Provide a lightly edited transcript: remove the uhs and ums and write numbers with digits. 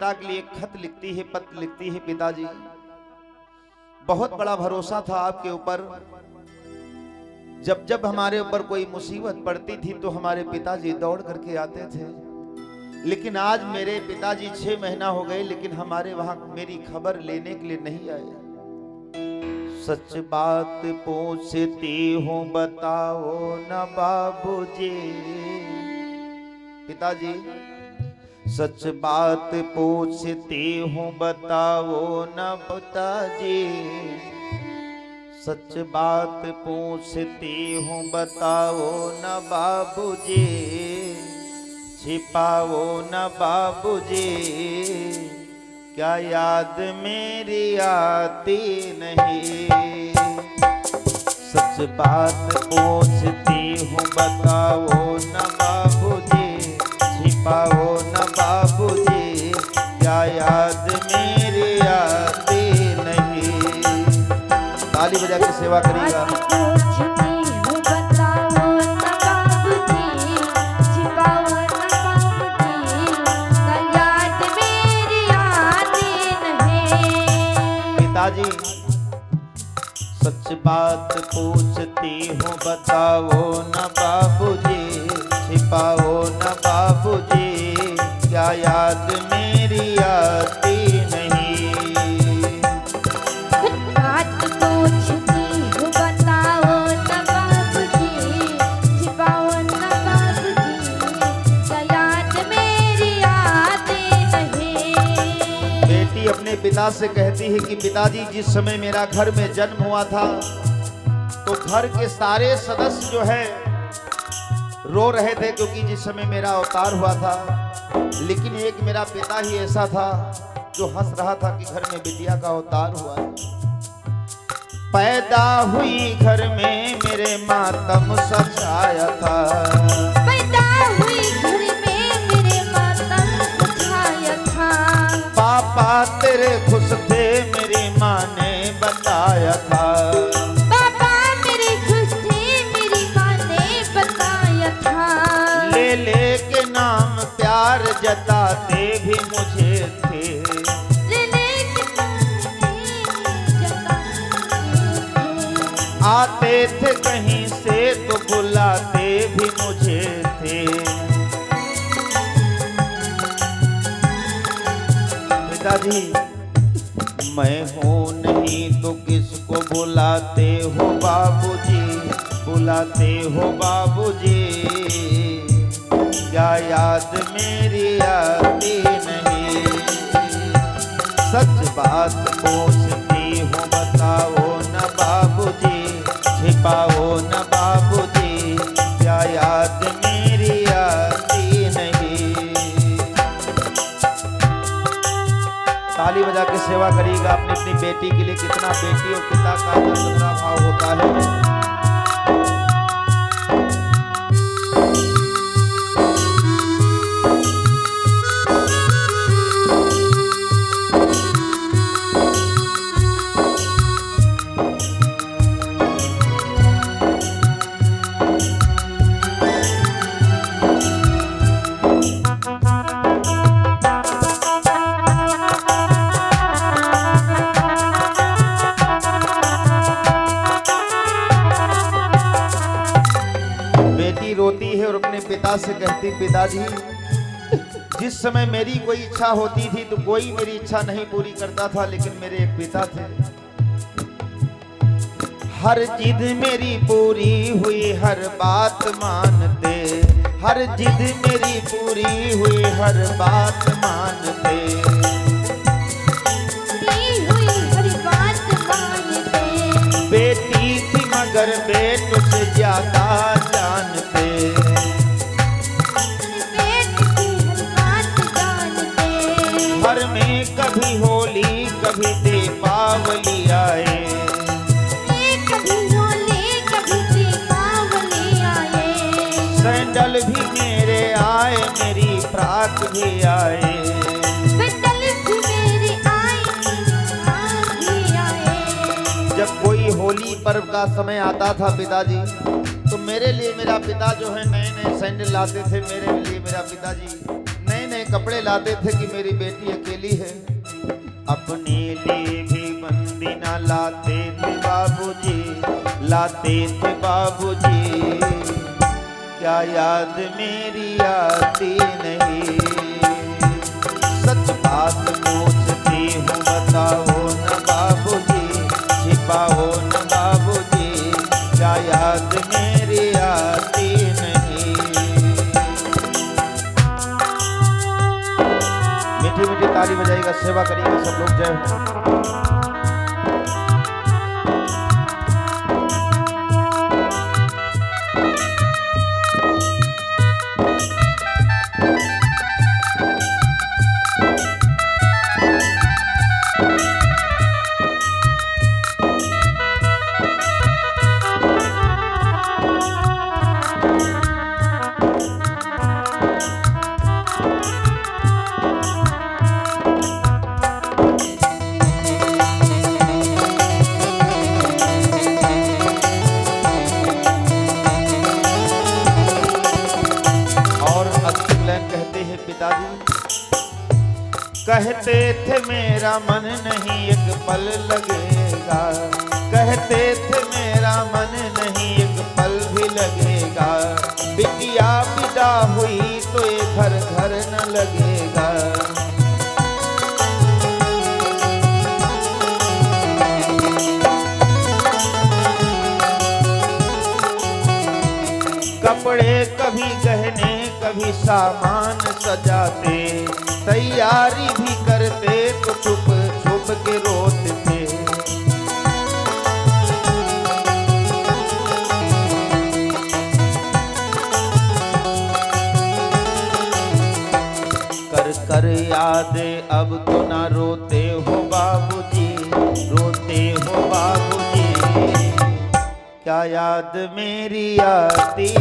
पिता के लिए खत लिखती है, पत्र लिखती है। पिताजी, बहुत बड़ा भरोसा था आपके ऊपर। जब जब हमारे ऊपर कोई मुसीबत पड़ती थी तो हमारे पिताजी दौड़ करके आते थे, लेकिन आज मेरे पिताजी 6 महीना हो गए लेकिन हमारे वहां मेरी खबर लेने के लिए नहीं आए। सच बात पूछती हूँ बताओ न बाबूजी। पिताजी, सच बात पूछती हूँ बताओ न पिताजी। सच बात पूछती हूँ बताओ न बाबूजी। छिपाओ न बाबूजी, क्या याद मेरी आती नहीं। सच बात पूछती हूँ बताओ न बाबूजी। छिपाओ न बाबूजी, क्या याद मेरी आती नहीं। ताली बजा के सेवा करिएगा। पिताजी, सच बात पूछती हूँ बताओ न बाबूजी। छिपाओ न बाबूजी, क्या याद मेरी आती नहीं। बात पूछती हूँ बताओ न बाबूजी। छिपाओ न बाबूजी, क्या याद मेरी आती नहीं। बेटी अपने पिता से कहती है कि पिताजी, जिस समय मेरा घर में जन्म हुआ था तो घर के सारे सदस्य जो है रो रहे थे, क्योंकि जिस समय मेरा अवतार हुआ था, लेकिन एक मेरा पिता ही ऐसा था जो हंस रहा था कि घर में बिटिया का अवतार हुआ है। पैदा हुई घर में मेरे मातम सजाया था। पैदा हुई घर में मेरे मातम सजाया था। पापा तेरे खुश थे मेरी माँ ने बताया था। पापा मेरे खुश थे मेरी माँ ने बताया था। ले ले के नाम प्यार जताते भी मुझे थे। ले ले के आते थे कहीं से तो बुलाते भी मुझे थे। पिताजी, मैं हूँ नहीं तो किसको बुलाते हो बाबूजी। बुलाते हो बाबूजी, क्या याद मेरी आती नहीं। सच बात पूछती हूँ बताओ न बाबूजी। छिपाओ न बाबूजी, क्या याद मेरी आती नहीं। ताली बजा के सेवा करिएगा। अपनी अपनी बेटी के लिए कितना बेटी और पिता का कितना भाव होता है। रोती है और अपने पिता से कहती, पिताजी, जिस समय मेरी कोई इच्छा होती थी तो कोई मेरी इच्छा नहीं पूरी करता था, लेकिन मेरे एक पिता थे। हर जिद मेरी पूरी हुई, हर बात मानते। हर जिद मेरी पूरी हुई, हर बात मानते। बेटी थी मगर बेटों से ज्यादा जानते। घर में कभी होली कभी दीपावली आए। सैंडल भी मेरे आए, मेरी फ्राक भी आए। जब कोई होली पर्व का समय आता था पिताजी, तो मेरे लिए मेरा पिता जो है नए नए सैंडल लाते थे, मेरे लिए मेरा पिताजी नए नए कपड़े लाते थे कि मेरी बेटी अकेली है। अपने लिए भी बंदी ना लाते थे बाबूजी, लाते थे बाबूजी। क्या याद मेरी आती नहीं? सच बात पूछती हूँ बताओ न बाबूजी, छिपाओ न बाबूजी। क्या याद मेरी आती नहीं? मीठी मीठी ताली बजाएगा, सेवा करिएगा सब लोग। जय हो। कहते थे मेरा मन नहीं एक पल लगेगा, कहते थे मेरा मन नहीं एक पल भी लगेगा। बिटिया विदा हुई तो ये घर घर न लगेगा। कपड़े कभी गहने कभी सामान सजाते, तैयारी भी करते तो छुप छुप के रोते थे। कर कर याद अब तो ना रोते हो बाबूजी, रोते हो बाबूजी। क्या याद मेरी आती